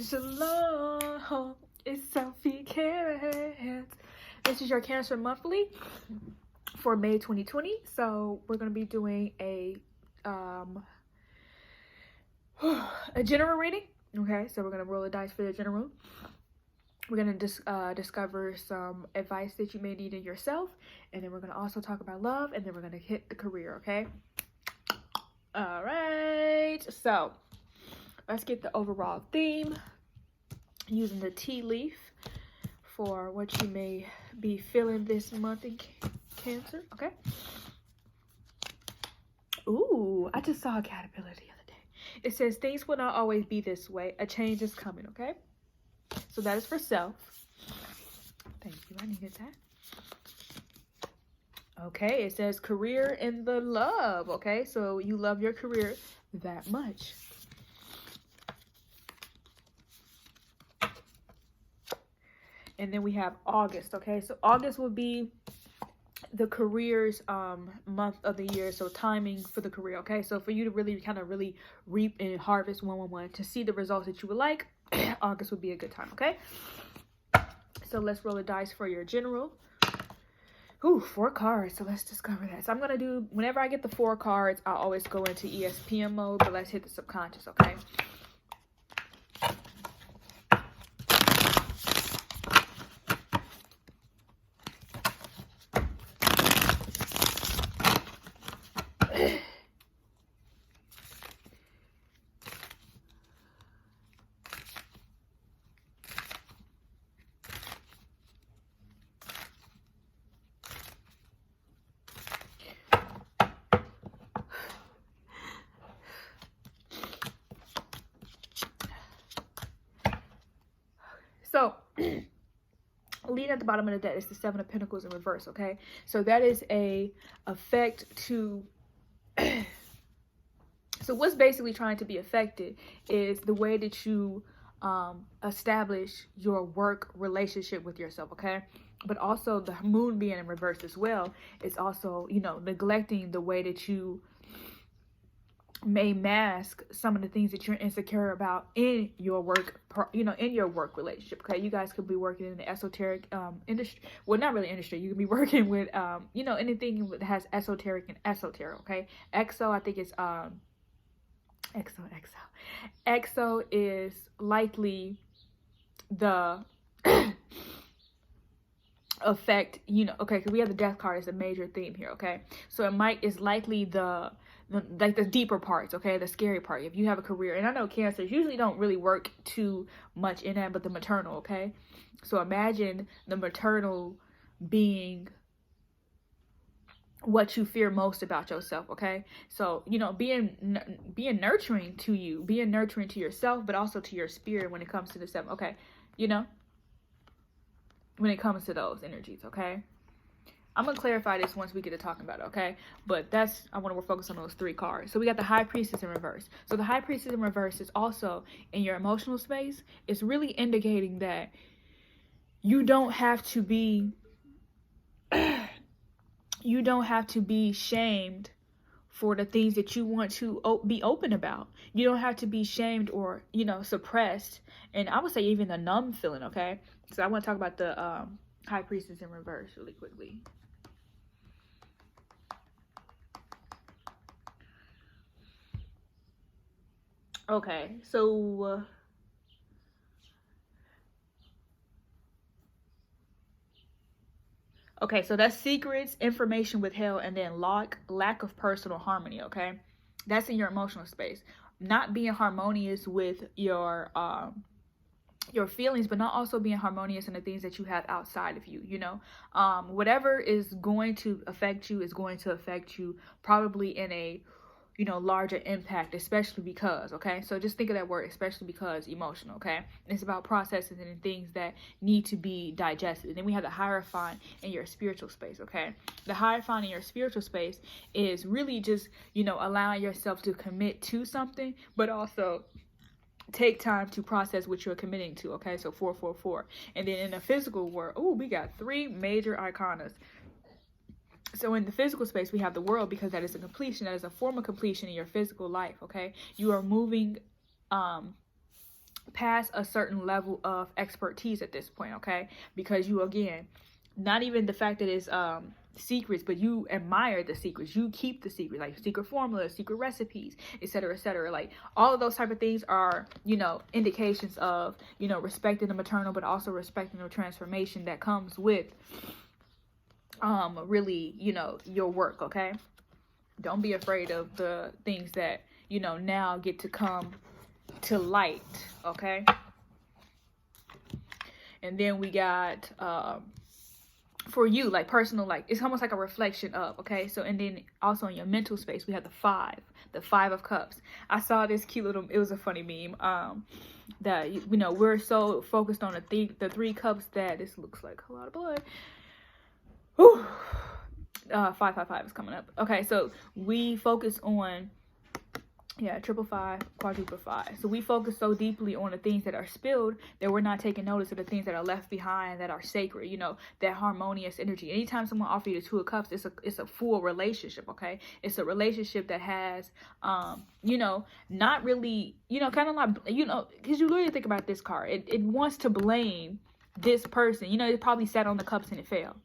Shalom, it's Selfie Carats. This is your Cancer Monthly for May 2020. So we're going to be doing a general reading. Okay, so we're going to roll the dice for the general. We're going to discover some advice that you may need in yourself. And then we're going to also talk about love. And then we're going to hit the career, okay? All right. So let's get the overall theme using the tea leaf for what you may be feeling this month in Cancer, okay? Ooh, I just saw a caterpillar the other day. It says, things will not always be this way. A change is coming, okay? So that is for self. Thank you, I needed that. Okay, it says career in the love, okay? So you love your career that much. And then we have August, okay? So August will be the careers month of the year, so timing for the career, okay? So for you to really reap and harvest 111 to see the results that you would like, August would be a good time, okay? So let's roll the dice for your general. Ooh, 4 cards, so let's discover that. So I'm gonna do, whenever I get the 4 cards, I'll always go into ESPN mode, but let's hit the subconscious, okay? So, leading at the bottom of the deck is the 7 of Pentacles in reverse, okay? So that is a effect to... So what's basically trying to be affected is the way that you establish your work relationship with yourself, okay? But also the moon being in reverse as well is also, you know, neglecting the way that you may mask some of the things that you're insecure about in your work, you know, in your work relationship, okay? You guys could be working in the esoteric industry. Well, not really industry. You could be working with, you know, anything that has esoteric and esoteric, okay? Exo, I think it's, Exo is likely the effect, you know, okay, because we have the death card as a major theme here, okay? So it's likely the deeper parts, okay, the scary part. If you have a career, and I know Cancers usually don't really work too much in that, but the maternal, okay? So imagine the maternal being what you fear most about yourself, okay? So, you know, being nurturing to you, being nurturing to yourself, but also to your spirit when it comes to the 7, okay? You know, when it comes to those energies, okay? I'm going to clarify this once we get to talking about it, okay? But I want to focus on those 3 cards. So we got the High Priestess in reverse. So the High Priestess in reverse is also in your emotional space. It's really indicating that you don't have to be, shamed for the things that you want to be open about. You don't have to be shamed or, you know, suppressed. And I would say even the numb feeling, okay? So I want to talk about the High Priestess in reverse really quickly. Okay, so okay, so that's secrets, information withheld, and then lack of personal harmony, okay? That's in your emotional space. Not being harmonious with your feelings, but not also being harmonious in the things that you have outside of you, you know? Whatever is going to affect you is going to affect you probably in a, you know, larger impact, especially because, okay? So just think of that word, especially because, emotional, okay? It's about processes and things that need to be digested. And then we have the Hierophant in your spiritual space, okay? The Hierophant in your spiritual space is really just, you know, allowing yourself to commit to something, but also take time to process what you're committing to, okay? So 444. And then in the physical world, oh, we got 3 major iconas. So in the physical space, we have the world, because that is a completion. That is a form of completion in your physical life, okay? You are moving past a certain level of expertise at this point, okay? Because you, again, not even the fact that it's secrets, but you admire the secrets. You keep the secrets, like secret formulas, secret recipes, etc., etc. Like all of those type of things are, you know, indications of, you know, respecting the maternal, but also respecting the transformation that comes with really, you know, your work, okay? Don't be afraid of the things that, you know, now get to come to light, okay? And then we got for you, like personal, like it's almost like a reflection of, okay? So, and then also in your mental space, we have the five of cups. I saw this cute little, it was a funny meme, that, you know, we're so focused on the three cups that this looks like a lot of blood. Whew. 555 is coming up. Okay, so we focus on, yeah, triple five, quadruple five. So we focus so deeply on the things that are spilled that we're not taking notice of the things that are left behind, that are sacred, you know, that harmonious energy. Anytime someone offers you the two of cups, it's a full relationship, okay? It's a relationship that has, you know, not really, you know, kind of like, you know, because you literally think about this card. It wants to blame this person. You know, it probably sat on the cups and it fell.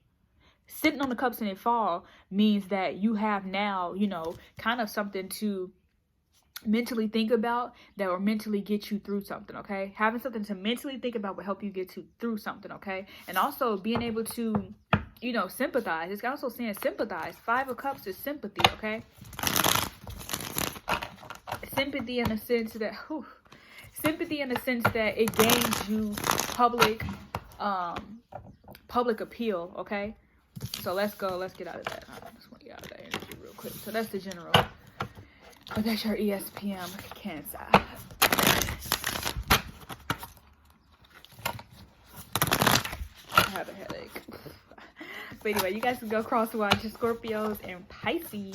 Sitting on the cups and it fall means that you have now, you know, kind of something to mentally think about that will mentally get you through something, okay? Having something to mentally think about will help you get through something, okay? And also being able to, you know, sympathize. It's also saying sympathize. 5 of Cups is sympathy, okay? Sympathy in the sense that, sympathy in the sense that it gains you public appeal, okay? So let's go. Let's get out of that. I just want to get out of that energy real quick. So that's the general. But that's your ESPM Cancer. I have a headache. But anyway, you guys can go crosswise your Scorpios and Pisces.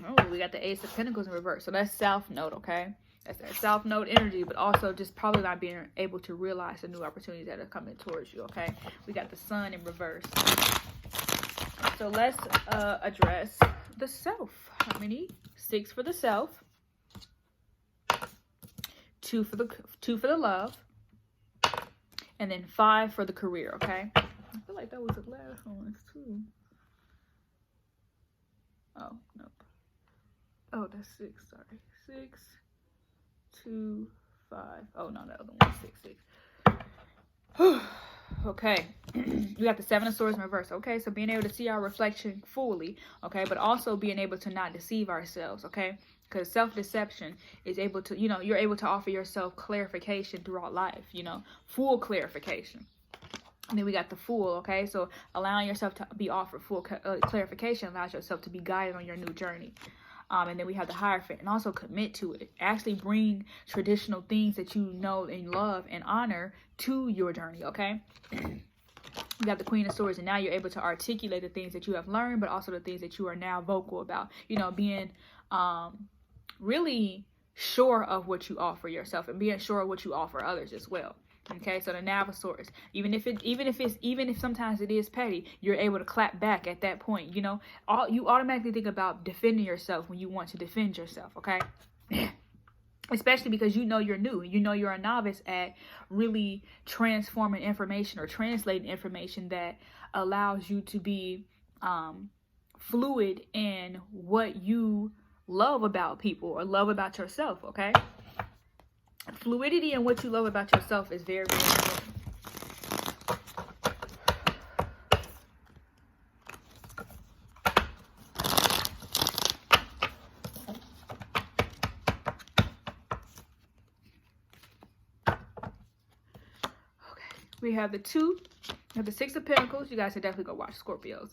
Oh, we got the Ace of Pentacles in reverse. So that's South Node, okay? That's that South Node energy, but also just probably not being able to realize the new opportunities that are coming towards you, okay? We got the Sun in reverse. So let's address the self. How many? 6 for the self. 2 for the love. And then 5 for the career, okay? I feel like that was the last one, too. Oh, nope. Oh, that's 6, sorry. 6, 2, 5. Oh, no, that other one was 6, 6. Okay. We got the 7 of Swords in reverse. Okay, so being able to see our reflection fully, okay, but also being able to not deceive ourselves, okay? Because self-deception is able to, you know, you're able to offer yourself clarification throughout life, you know, full clarification. And then we got the Fool, okay? So allowing yourself to be offered full clarification allows yourself to be guided on your new journey. And then we have the Hierophant, and also commit to it. Actually bring traditional things that you know and love and honor to your journey, okay? You got the Queen of Swords, and now you're able to articulate the things that you have learned, but also the things that you are now vocal about. You know, being really sure of what you offer yourself and being sure of what you offer others as well. Okay, so the Knave of Swords, even if sometimes it is petty, you're able to clap back at that point. You know, you automatically think about defending yourself when you want to defend yourself. Okay, especially because you know you're new, you know you're a novice at really transforming information or translating information that allows you to be fluid in what you love about people or love about yourself. Okay. Fluidity in what you love about yourself is very, very important. Okay, we have the 2, we have the 6 of Pentacles. You guys should definitely go watch Scorpios.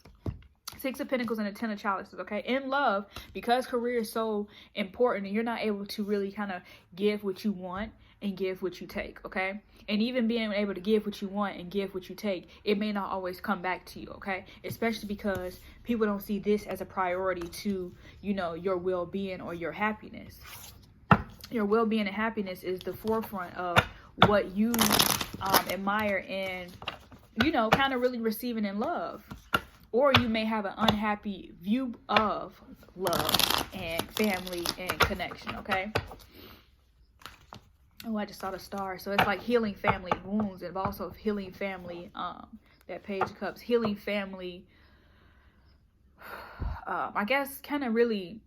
6 of Pentacles and the 10 of Chalices, okay? In love, because career is so important and you're not able to really kind of give what you want and give what you take, okay? And even being able to give what you want and give what you take, it may not always come back to you, okay? Especially because people don't see this as a priority to, you know, your well-being or your happiness. Your well-being and happiness is the forefront of what you admire and, you know, kind of really receiving in love. or you may have an unhappy view of love and family and connection, okay? Oh, I just saw the star. So it's like healing family wounds, and also healing family, that Page of Cups, healing family, I guess kind of really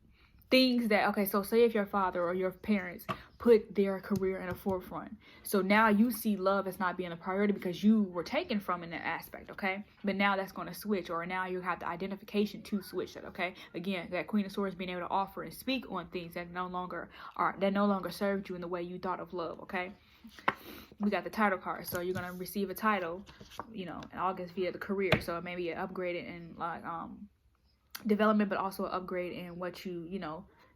things that, okay, so say if your father or your parents put their career in the forefront, so now you see love as not being a priority because you were taken from in that aspect, okay? But now that's going to switch, or now you have the identification to switch that, okay? Again, that Queen of Swords being able to offer and speak on things that no longer served you in the way you thought of love, okay? We got the title card, so you're going to receive a title, in August via the career, so maybe an upgrade in like development, but also an upgrade in what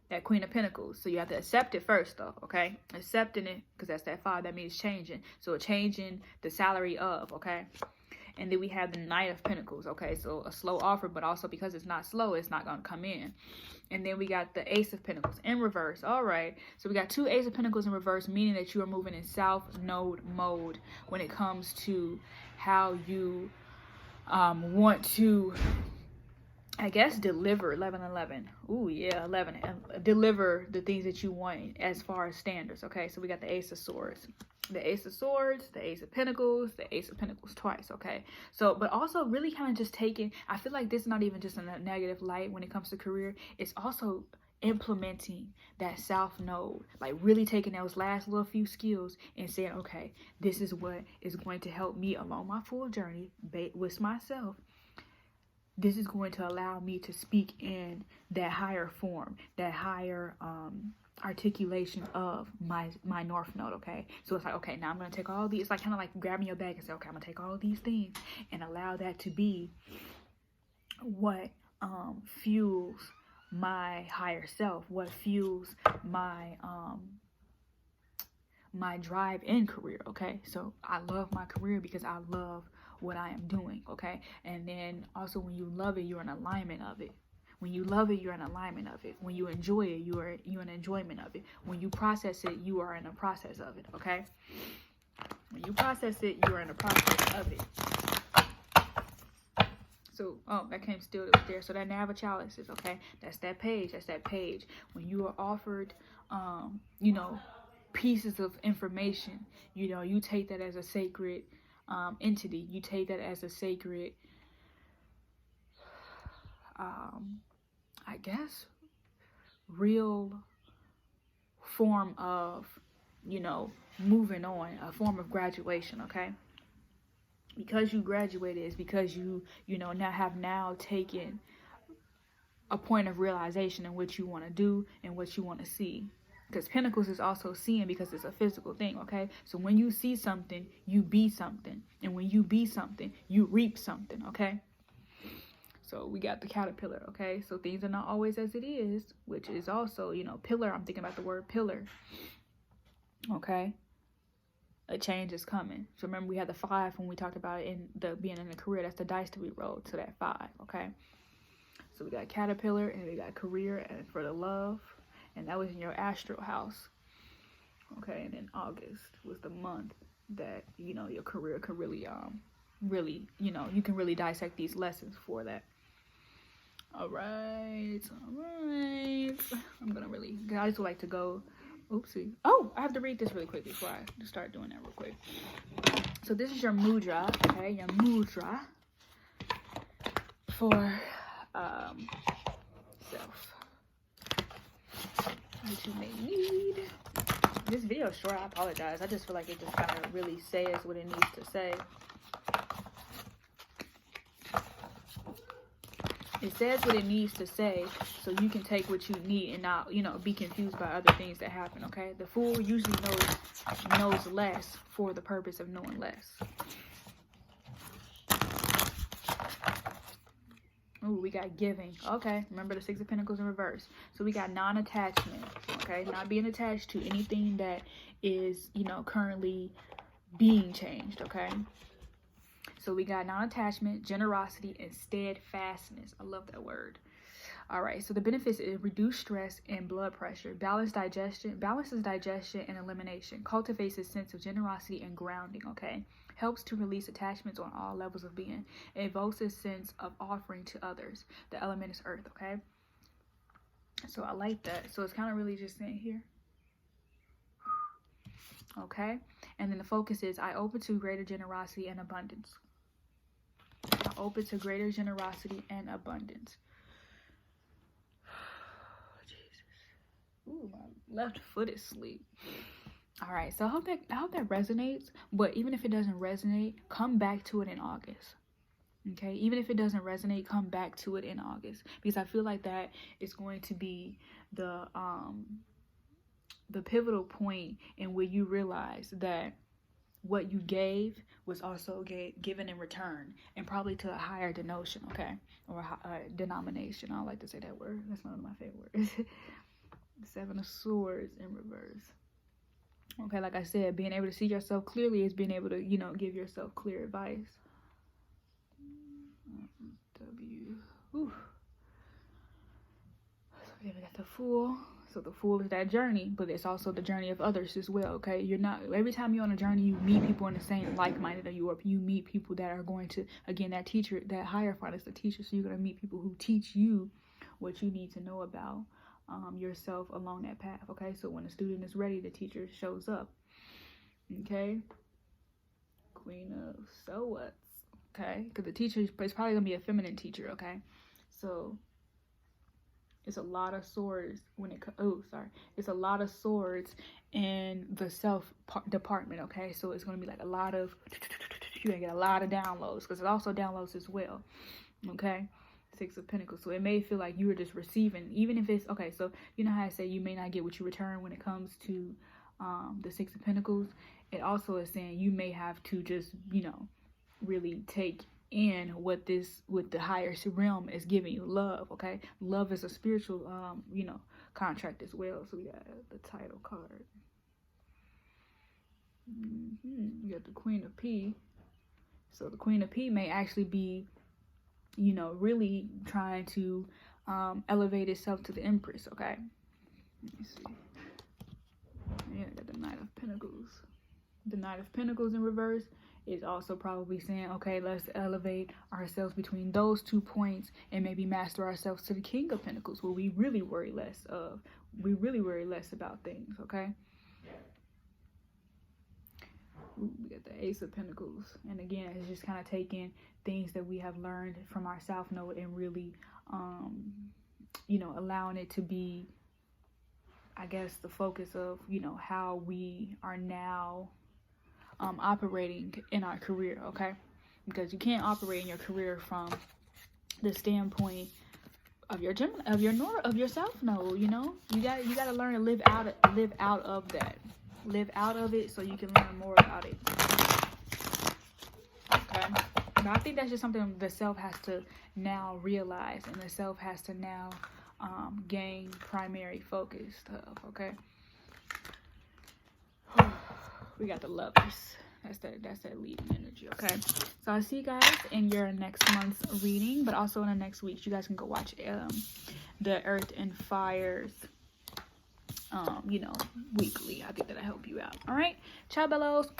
that Queen of Pentacles. So you have to accept it first, though, okay? Accepting it, because that's that 5, that means changing. So changing the salary of, okay? And then we have the Knight of Pentacles, okay? So a slow offer, but also because it's not slow, it's not going to come in. And then we got the Ace of Pentacles in reverse. All right. So we got 2 Ace of Pentacles in reverse, meaning that you are moving in South Node mode when it comes to how you want to, I guess, deliver 11. Ooh, yeah, 11. Deliver the things that you want as far as standards, okay? So we got the Ace of Swords. The Ace of Swords, the Ace of Pentacles, the Ace of Pentacles twice, okay? So, but also really kind of just taking, I feel like this is not even just in a negative light when it comes to career. It's also implementing that South Node, like really taking those last little few skills and saying, okay, this is what is going to help me along my full journey with myself. This is going to allow me to speak in that higher form, that higher articulation of my North Node, okay? So it's like, okay, now I'm going to take all these, it's like kind of like grabbing your bag and say, okay, I'm going to take all these things and allow that to be what fuels my higher self, what fuels my my drive in career, okay? So I love my career because I love what I am doing, okay? And then also when you love it, you're in alignment of it. When you love it, you're in alignment of it. When you enjoy it, you're in enjoyment of it. When you process it, you are in a process of it, okay? When you process it, you are in a process of it. So, oh, that came still there. So that Nav of Chalices, okay? That's that page. That's that page. When you are offered, pieces of information, you take that as a sacred entity. You take that as a sacred, I guess, real form of, moving on, a form of graduation, okay? Because you graduated is because you now taken a point of realization in what you want to do and what you want to see. Because Pentacles is also seeing, because it's a physical thing, okay? So when you see something, you be something. And when you be something, you reap something, okay? So we got the Caterpillar, okay? So things are not always as it is, which is also, pillar. I'm thinking about the word pillar, okay? A change is coming. So remember, we had the 5 when we talked about it in the being in the career. That's the dice that we rolled to that 5, okay? So we got Caterpillar, and we got career, and for the love, and that was in your astral house, okay? And then August was the month that your career could really you can really dissect these lessons for that. All right. I'm gonna I just would like to go. Oopsie. Oh, I have to read this really quick before I start doing that real quick. So this is your mudra, okay? Your mudra for self. What you may need. This video is short. I apologize. I just feel like it just kind of really says what it needs to say. It says what it needs to say, so you can take what you need and not, be confused by other things that happen, okay? The Fool usually knows less for the purpose of knowing less. Ooh, we got giving. Okay, remember the 6 of Pentacles in reverse. So we got non-attachment, okay? Not being attached to anything that is, currently being changed, okay? So we got non-attachment, generosity, and steadfastness. I love that word. All right, so the benefits is reduced stress and blood pressure, balances digestion and elimination, cultivates a sense of generosity and grounding, okay? helps to release attachments on all levels of being. It evokes a sense of offering to others. The element is earth, okay? So I like that. So it's kind of really just saying here. Okay? And then the focus is, I open to greater generosity and abundance. I open to greater generosity and abundance. Ooh, my left foot is asleep. All right, so I hope that resonates. But even if it doesn't resonate, come back to it in August. Okay, even if it doesn't resonate, come back to it in August, because I feel like that is going to be the pivotal point in where you realize that what you gave was also given in return, and probably to a higher denotion, okay, or a denomination. I don't like to say that word. That's not one of my favorite words. Seven of Swords in reverse. Okay, like I said, being able to see yourself clearly is being able to, give yourself clear advice. Ooh. So then we got the Fool. So the Fool is that journey, but it's also the journey of others as well, okay? You're not, every time you're on a journey, you meet people in the same like-minded that you are. You meet people that are going to, again, that teacher, that Hierophant is the teacher, so you're going to meet people who teach you what you need to know about yourself along that path, okay? So when the student is ready, the teacher shows up, okay? Queen of Swords, okay? Because the teacher is probably going to be a feminine teacher, okay? So it's a lot of swords when it it's a lot of swords in the self department, okay? So it's going to be like a lot of, you're going to get a lot of downloads, because it also downloads as well, okay? Six of Pentacles. So it may feel like you were just receiving, even if it's, okay, so you know how I say you may not get what you return when it comes to the Six of Pentacles. It also is saying you may have to just, really take in what the higher realm is giving you. Love, okay? Love is a spiritual, contract as well. So we got the title card. We got the Queen of P. So the Queen of P may actually be, really trying to elevate itself to the Empress, okay? Let me see. Yeah, I got the Knight of Pentacles. The Knight of Pentacles in reverse is also probably saying, okay, let's elevate ourselves between those 2 points and maybe master ourselves to the King of Pentacles, where we really worry less about things, okay? Ooh, we got the Ace of Pentacles. And again, it's just kind of taking things that we have learned from our South Node and really, allowing it to be, I guess, the focus of, how we are now operating in our career, okay? Because you can't operate in your career from the standpoint of your South Node, You got to learn to live out of that. Live out of it so you can learn more about it. Okay? But I think that's just something the self has to now realize, and the self has to now gain primary focus of, okay? We got the Lovers. That's that leading energy, okay? So I'll see you guys in your next month's reading, but also in the next week. You guys can go watch the Earth and Fire's weekly. I think that'll help you out. All right, ciao bellos.